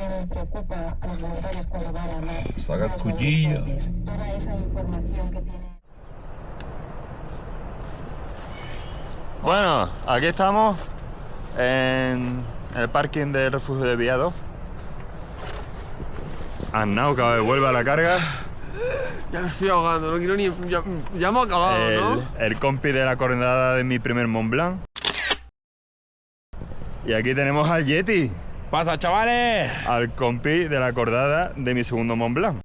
también preocupa a los voluntarios cuando van a mar. Saca el cuchillo. Toda esa información que tiene. Bueno, aquí estamos en el parking del refugio de Viado. Arnau que vuelve a la carga. Ya me estoy ahogando, no quiero ni... Ya hemos acabado, ¿no? El compi de la coordenada de mi primer Mont Blanc. Y aquí tenemos al Yeti. ¡Pasa, chavales! Al compi de la cordada de mi segundo Mont Blanc.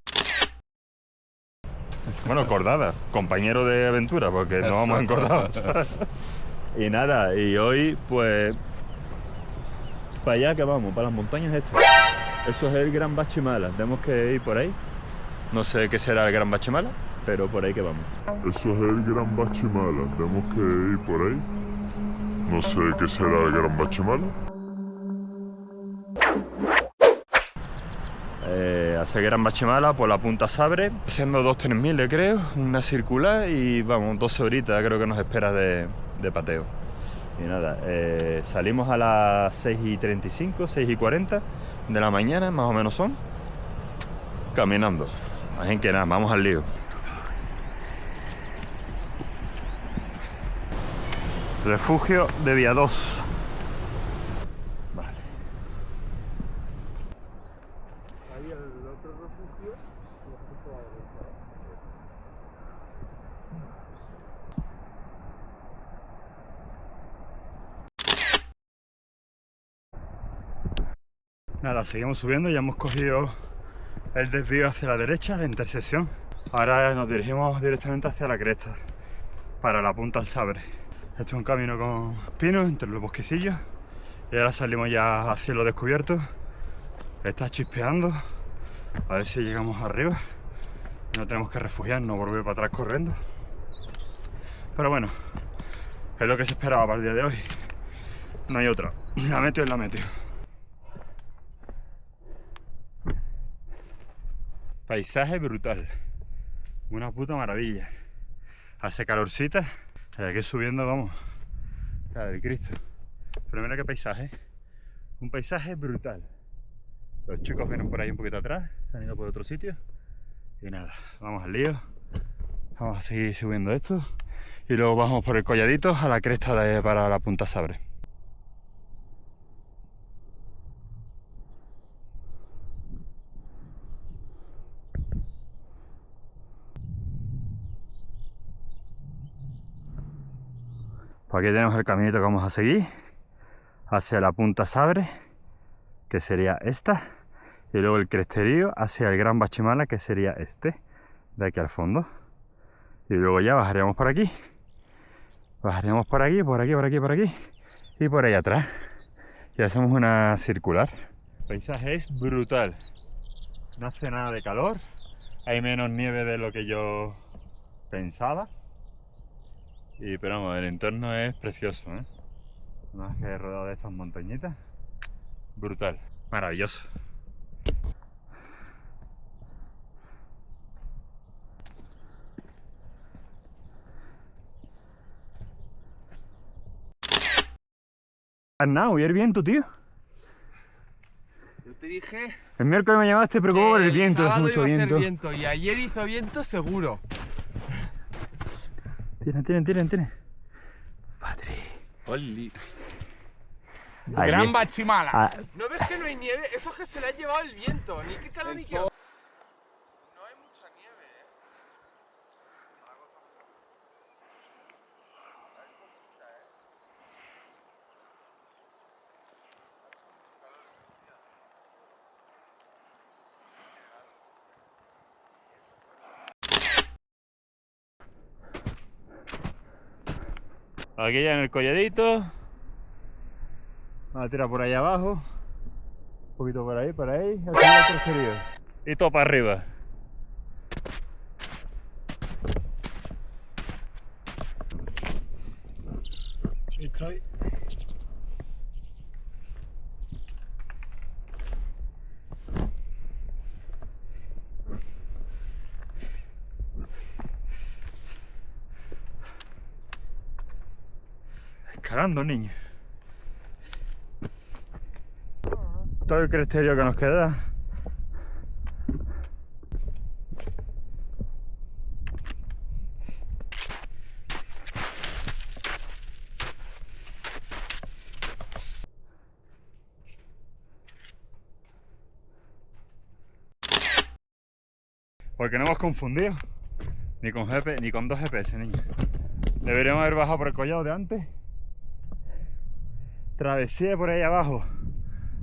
Bueno, cordada, compañero de aventura, porque no vamos encordados. Y nada, y hoy pues para allá que vamos, para las montañas estas. Eso es el Gran Bachimala, tenemos que ir por ahí. No sé qué será el Gran Bachimala, pero por ahí que vamos. Eso es el Gran Bachimala, tenemos que ir por ahí. No sé qué será el Gran Bachimala. Hace Gran Bachimala por la Punta Sabre, siendo 2-3000 creo, una circular y vamos, 12 horitas creo que nos espera de pateo. Y nada, salimos a las 6:35, 6:40 de la mañana, más o menos son, caminando. Así que nada, vamos al lío. Refugio de Viados. Vale. Ahí el otro refugio. Nada, seguimos subiendo, ya hemos cogido el desvío hacia la derecha, la intersección. Ahora nos dirigimos directamente hacia la cresta, para la Punta del Sabre. Esto es un camino con pinos entre los bosquecillos. Y ahora salimos ya a cielo descubierto. Está chispeando. A ver si llegamos arriba. No tenemos que refugiarnos, volver para atrás corriendo. Pero bueno, es lo que se esperaba para el día de hoy. No hay otra. La meteo es la meteo. Paisaje brutal. Una puta maravilla. Hace calorcita. Aquí subiendo, vamos. Madre Cristo. Pero mira qué paisaje. Un paisaje brutal. Los chicos vienen por ahí un poquito atrás. Se han ido por otro sitio. Y nada, vamos al lío. Vamos a seguir subiendo esto. Y luego vamos por el colladito a la cresta para la Punta Sabre. Pues aquí tenemos el caminito que vamos a seguir hacia la Punta Sabre, que sería esta, y luego el cresterío hacia el Gran Bachimala, que sería este, de aquí al fondo. Y luego ya bajaríamos por aquí. Bajaríamos por aquí, por aquí, por aquí, por aquí, y por ahí atrás. Y hacemos una circular. El paisaje es brutal. No hace nada de calor, hay menos nieve de lo que yo pensaba. Pero vamos, el entorno es precioso, ¿eh? Más que rodeado de estas montañitas. Brutal, maravilloso. Arnau, ¿y el viento, tío? Yo te dije... El miércoles me llamaste preocupado por el viento, hace sábado mucho iba a hacer viento. viento. Y ayer hizo viento seguro. Tiren. Padre. ¡Oli! Ayer- ¡Gran Bachimala! Ah, ¿No ves que no hay nieve? Eso es que se le ha llevado el viento. Ni qué calor ni qué... No hay mucha nieve, Aquí ya en el colladito. Vamos a tirar por ahí abajo. Un poquito por ahí, aquí el cresterío. Y todo para arriba. Estoy. Escalando, niño. todo el cresterío que nos queda. Porque no hemos confundido ni con ni con 2 GPS, niños. Deberíamos haber bajado por el collado de antes. Travesía por ahí abajo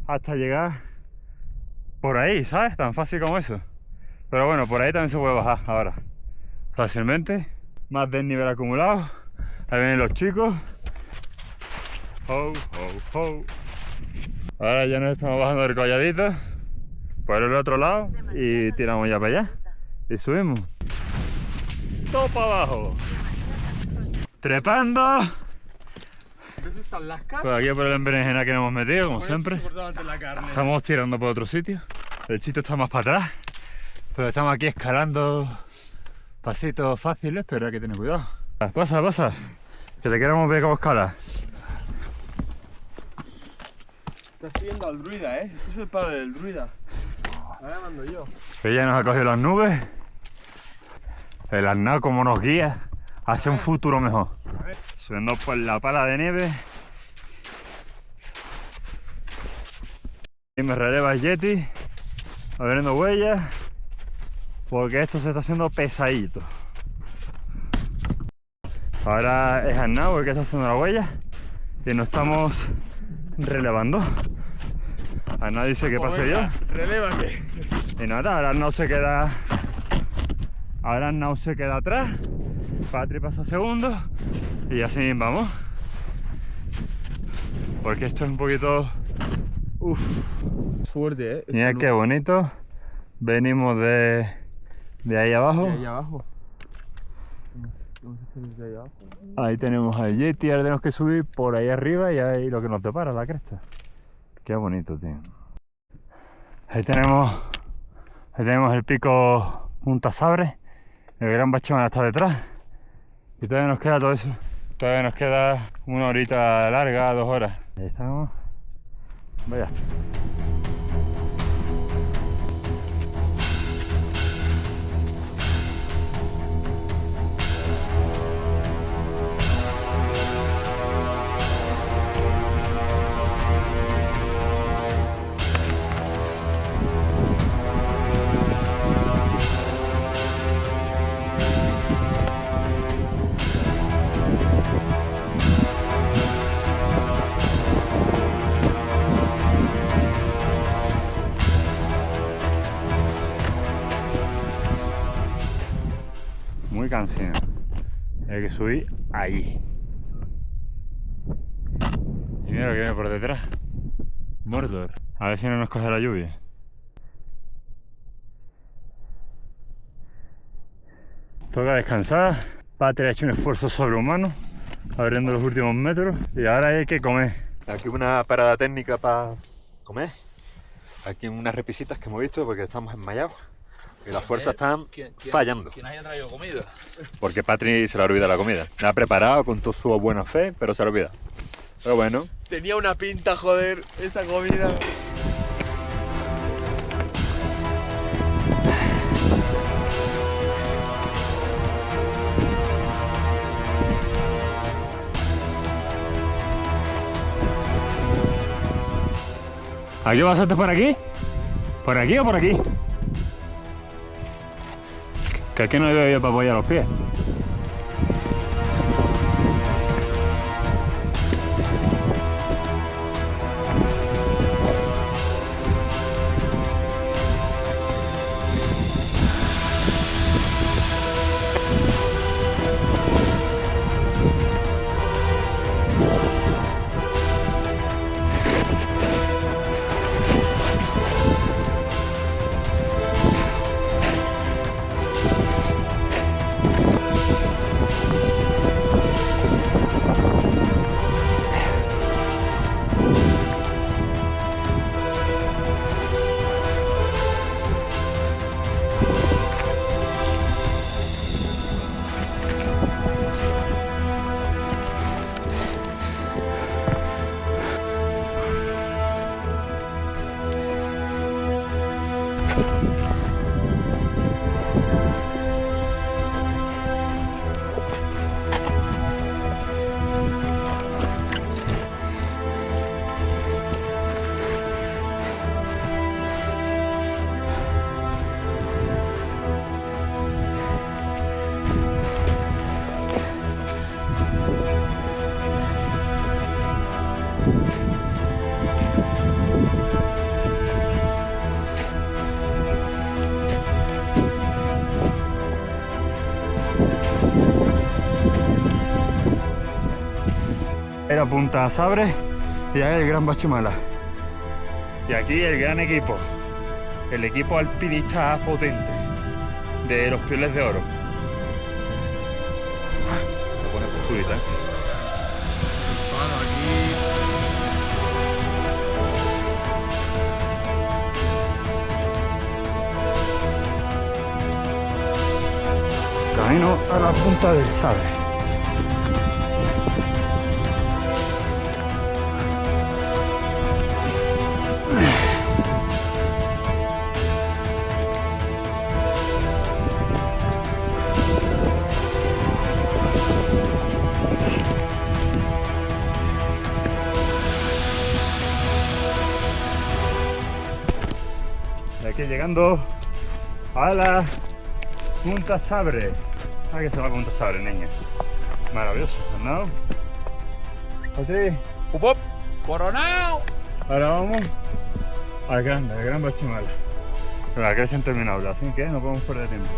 hasta llegar por ahí, ¿sabes? Tan fácil como eso. Pero bueno, por ahí también se puede bajar ahora fácilmente. Más desnivel acumulado. Ahí vienen los chicos. Ho, ho, ho. Ahora ya nos estamos bajando del colladito por el otro lado y tiramos ya para allá y subimos todo para abajo, trepando. ¿Ves estas lascas? Por aquí por el berenjena que nos hemos metido, como Con siempre. esto soportamos la carne. Estamos tirando por otro sitio. El sitio está más para atrás, pero estamos aquí escalando pasitos fáciles, pero hay que tener cuidado. Pasa, pasa, que te queremos ver cómo escalas. Estás siguiendo al druida, ¿eh? Este es el padre del druida. Ahora mando yo. Que ya nos ha cogido las nubes. El arnado como nos guía hacia un futuro mejor. Subiendo por la pala de nieve. Y me releva el Yeti, abriendo huellas, porque esto se está haciendo pesadito. Ahora es Arnau el que está haciendo la huella y nos estamos relevando. Arnau dice que pase yo. Relévate. Y nada, ahora Arnau se queda. Ahora Arnau se queda atrás. Patri pasa segundo. Y así vamos. Porque esto es un poquito. Uff. Fuerte, ¿eh? Mira qué bonito. Venimos de ahí abajo. De ahí abajo. Vamos a hacer desde ahí abajo. Ahí tenemos al Yeti, ahora tenemos que subir por ahí arriba y ahí lo que nos depara, la cresta. Qué bonito, tío. Ahí tenemos el pico Punta Sabre. El Gran Bachimala está detrás. Y todavía nos queda todo eso. Todavía nos queda una horita larga, 2 horas. Ahí estamos. Vaya. Muy cansino. Hay que subir ahí. Y mira lo que viene por detrás. Mordor. A ver si no nos coge la lluvia. Toca descansar. Patri ha hecho un esfuerzo sobrehumano abriendo los últimos metros y ahora hay que comer. Aquí una parada técnica para comer. Aquí unas repisitas que hemos visto porque estamos enmayados. Y las fuerzas están fallando. ¿Quién haya traído comida? Porque Patri se le olvida la comida. La ha preparado con toda su buena fe, pero se le olvida. Pero bueno. Tenía una pinta, joder, esa comida. ¿Aquí pasaste por aquí? ¿Por aquí o por aquí? Que aquí no veo yo para apoyar los pies. Era Punta Sabre y ahí el Gran Bachimala. Y aquí el gran equipo, el equipo alpinista potente de los Pioles de Oro. Me pone posturita, ¿eh? Camino a la Punta del Sabre. Y aquí llegando a la Punta Sabre. Ah, que se llama Punta Sabre, niña. Maravilloso, ¿no? Así. ¡Up, up! ¡Coronao! Ahora vamos al Gran Bachimala. Pero aquí se han terminado ya, así que no podemos perder tiempo.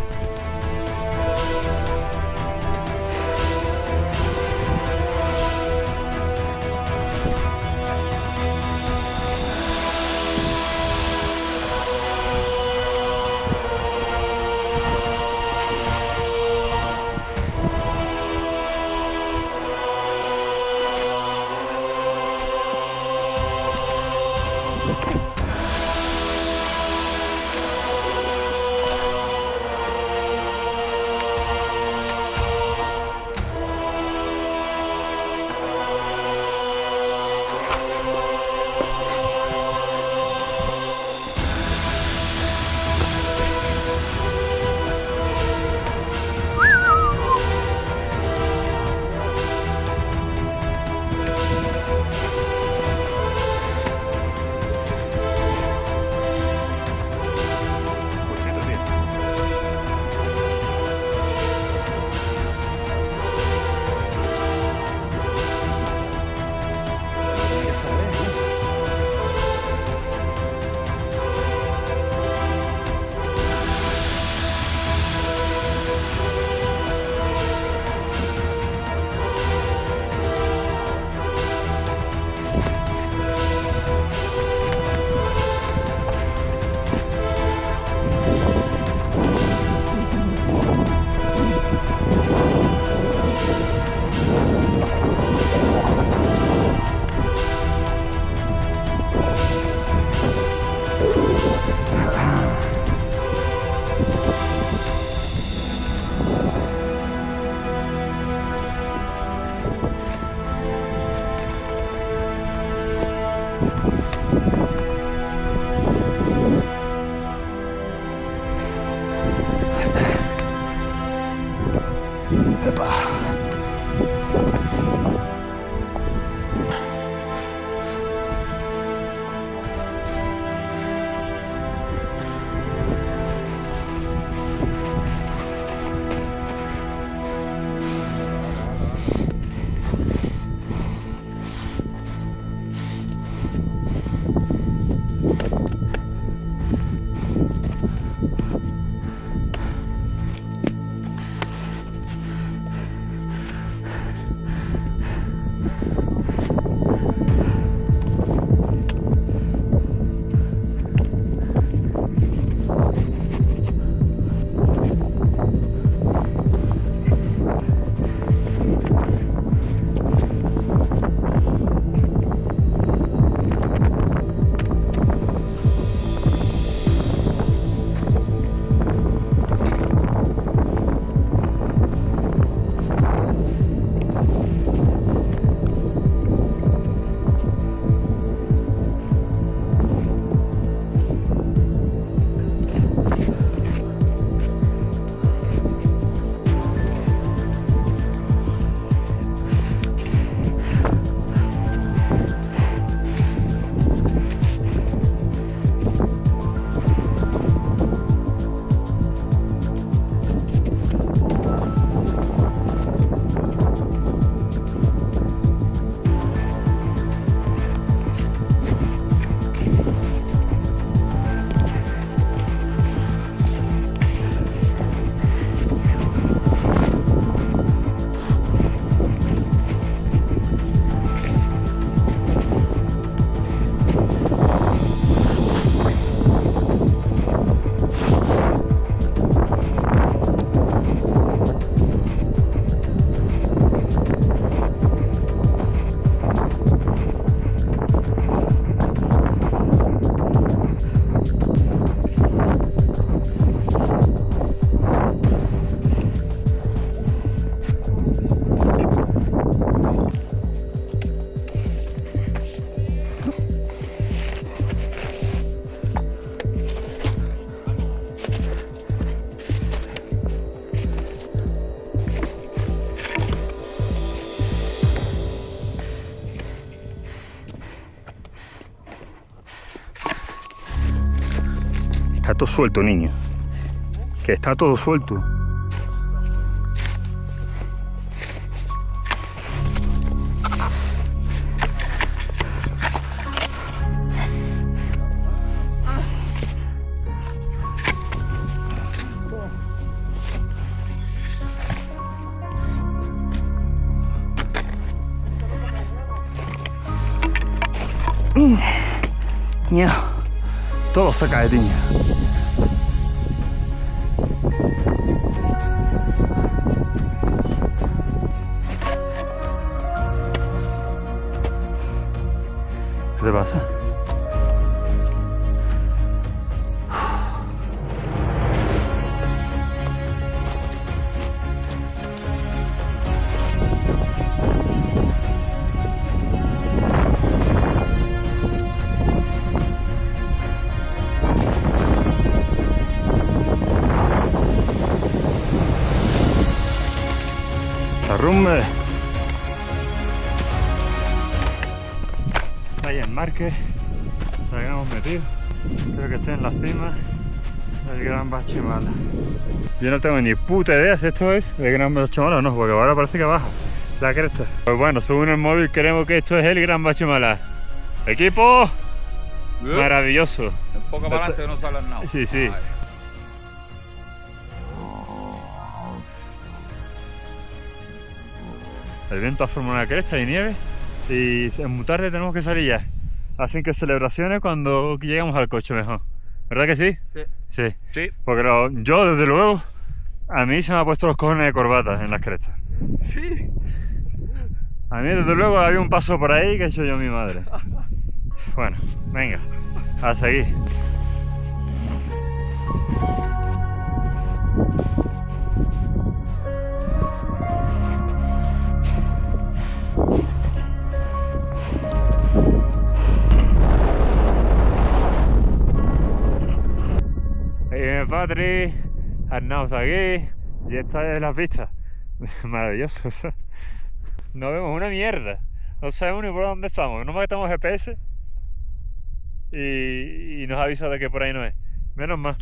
todo suelto, niño. Que está todo suelto. Ño, todo se cae, niño. ¿Qué te pasa? Arrumbe. Ahí en Marque, la que hemos metido. Creo que estoy en la cima del Gran Bachimala. Yo no tengo ni puta idea si esto es el Gran Bachimala o no, porque ahora parece que baja la cresta. Pues bueno, según el móvil creemos que esto es el Gran Bachimala. ¡Equipo! Maravilloso. Enfoca para adelante que no sale nada. Sí, sí. Ay. El viento ha formado una cresta y nieve y muy tarde tenemos que salir ya. Así que celebraciones cuando llegamos al coche mejor. ¿Verdad que sí? Sí. Sí. Sí. Porque yo desde luego, a mí se me ha puesto los cojones de corbata en las crestas. Sí. A mí desde luego había un paso por ahí que he hecho yo mi madre. Bueno, venga, a seguir. Patri, Arnaus aquí y esta es las vistas. Maravilloso. No vemos una mierda. No sabemos ni por dónde estamos. No metemos GPS y nos avisa de que por ahí no es. Menos mal.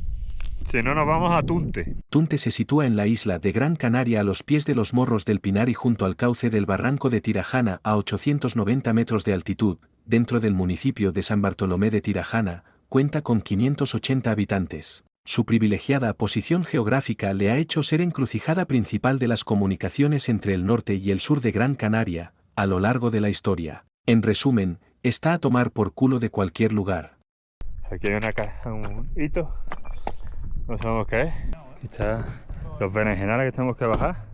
Si no, nos vamos a Tunte. Tunte se sitúa en la isla de Gran Canaria a los pies de los Morros del Pinar y junto al cauce del barranco de Tirajana a 890 metros de altitud, dentro del municipio de San Bartolomé de Tirajana, cuenta con 580 habitantes. Su privilegiada posición geográfica le ha hecho ser encrucijada principal de las comunicaciones entre el norte y el sur de Gran Canaria, a lo largo de la historia. En resumen, está a tomar por culo de cualquier lugar. Aquí hay un hito, no sabemos qué es. Aquí están los berenjenales que tenemos que bajar.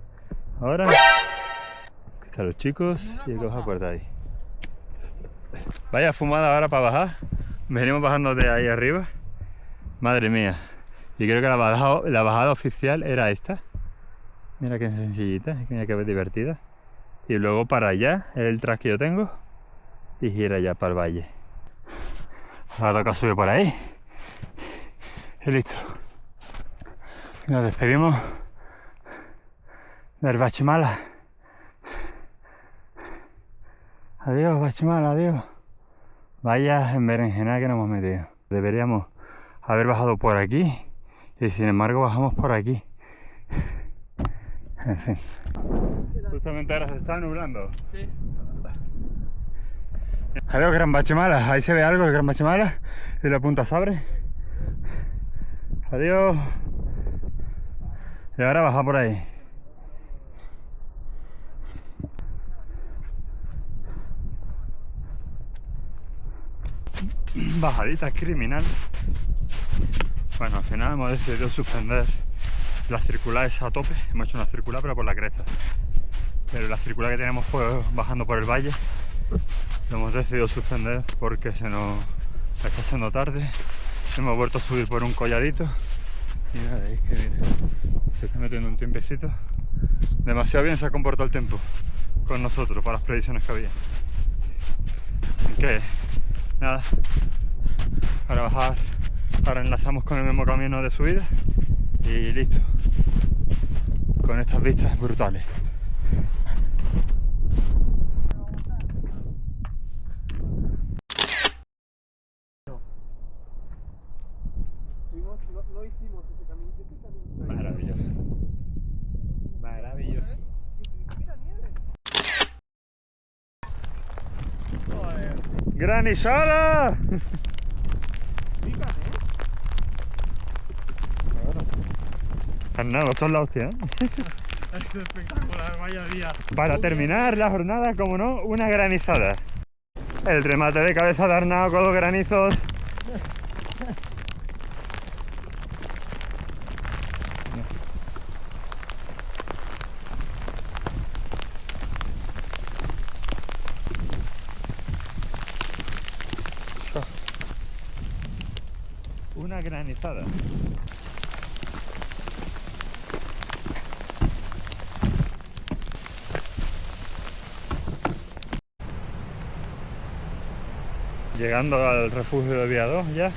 Ahora, aquí están los chicos y hay que bajar por ahí. Vaya fumada ahora para bajar. Venimos bajando de ahí arriba. Madre mía. Y creo que la bajada oficial era esta. Mira qué sencillita, mira qué divertida. Y luego para allá, el track que yo tengo. Y gira ya para el valle. Ahora toca subir por ahí. Y listo. Nos despedimos del Bachimala. Adiós, Bachimala, adiós. Vaya en berenjena que nos hemos metido. Deberíamos haber bajado por aquí. Y sin embargo bajamos por aquí. En fin. Justamente ahora se está nublando. Sí. Adiós, Gran Bachimala. Ahí se ve algo, el Gran Bachimala. Y la Punta Sabre. Adiós. Y ahora baja por ahí. Bajadita criminal. Bueno, al final hemos decidido suspender la circular esa a tope. Hemos hecho una circular pero por la cresta. Pero la circular que tenemos pues, bajando por el valle lo hemos decidido suspender porque se nos está haciendo tarde. Hemos vuelto a subir por un colladito. Y nada, es que mira, se está metiendo un tiempecito. Demasiado bien se ha comportado el tiempo con nosotros para las previsiones que había. Así que nada, para bajar, ahora enlazamos con el mismo camino de subida y listo, con estas vistas brutales. hicimos ese camino. Maravilloso. Maravilloso. Mira, nieve. ¡Granizada! Pican, ¿eh? Nada, esto es la hostia, ¿eh? Es espectacular, vaya día. Para terminar la jornada, como no, una granizada. El remate de cabeza de Arnau con los granizos. Una granizada. Llegando al refugio de Vía 2 ya,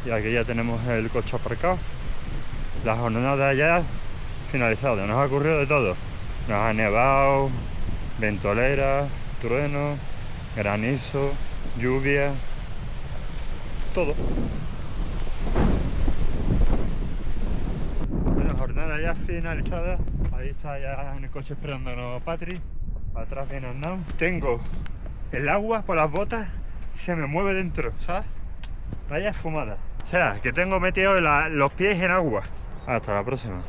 y aquí ya tenemos el coche aparcado. La jornada ya finalizada, nos ha ocurrido de todo. Nos ha nevado, ventolera, trueno, granizo, lluvia, todo. Bueno, jornada ya finalizada. Ahí está ya en el coche esperándonos Patri. Atrás viene Arnau. Tengo el agua por las botas, se me mueve dentro, ¿sabes? Vaya fumada. O sea, que tengo metido los pies en agua. Hasta la próxima.